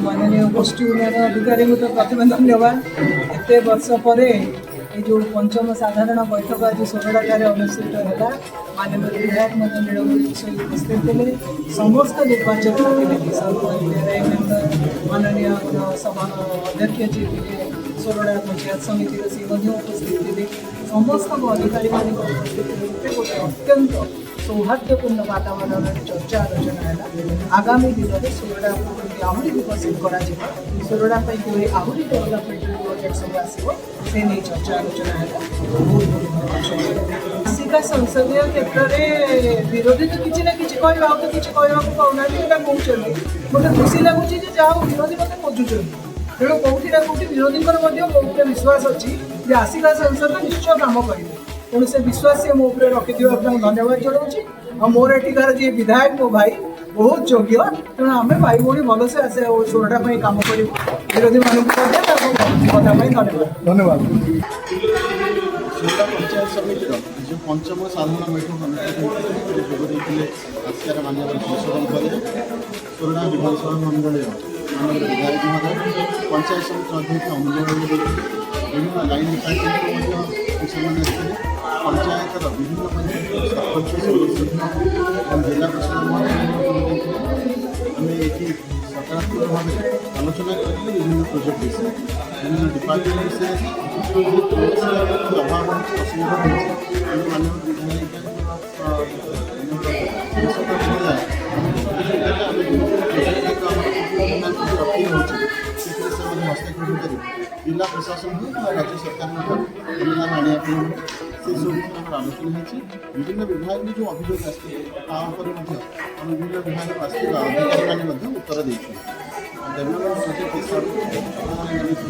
माननीय गोष्ठी उन्नयन अधिकारी को तो प्रथम धन्यवाद एत वर्ष पर ये जो पंचम साधारण बैठक आज सोरडाठार अनुष्ठित है माननीय विधायक नीलगिरी किशोर उपस्थित थे समस्त निर्वाचन प्रतिनिधि सरपंच माननीय सभा अध्यक्ष जी थे सोरडा पंचायत समिति सी उपस्थित थे समस्त अधिकारी उपस्थित गोटे अत्यंत सौहार्दपूर्ण वातावरण चर्चा आलोचना है आगामी दिन में सोरडा को आहरी विकसित कर सोरडा आहरी डेवलपमेंट प्रोजेक्ट सब आसो से नहीं चर्चा आलोचना है आसिका संसदीय क्षेत्र में विरोधी तो किसी ना कि तो किसी कहना कहते गोटे खुशी लगुच जहाँ विरोधी मत खोजुं तेणु कौटी ना कौटी विरोधी मोटे विश्वास अच्छी आसिका संसद निश्चय काम करेंगे तेणु से विश्वास से मो रखिथ धन्यवाद जनाऊँ मोर एठिकार जी विधायक मो भाई बहुत योग्य तेणु आम भाई भौणी भलसे आसे सोरडा कम कर विरोधी धन्यवाद धन्यवाद सोरडा पंचायत समिति जो पंचम साधारण बैठक अनुष्ठित जोगदे आसिकार माननीय सोरडा विधानसभा मंडल माननीय विधायक महोदय पंचायत समिति अध्यक्ष अमूल्य विभिन्न लाइन डिपार्टमेंट से पंचायतर विभिन्न पंचायत सरपंच सदस्य जिला प्रशासन आम ये सकारात्मक भाव आलोचना कर विभिन्न प्रोजेक्ट विषय विभिन्न डिपार्टमेंट विषय अभाव असुविधा माननीय विधायिका हस्तक्षेप कर जिला प्रशासन राज्य सरकार अनुदान आने से सब आलोचना होती विभिन्न विभाग में जो अभियोग आसपर विभिन्न विभाग आस्थिक अधिकारी मैंने उत्तर देते डेभलपमेंट प्रोजेक्ट हिसाब से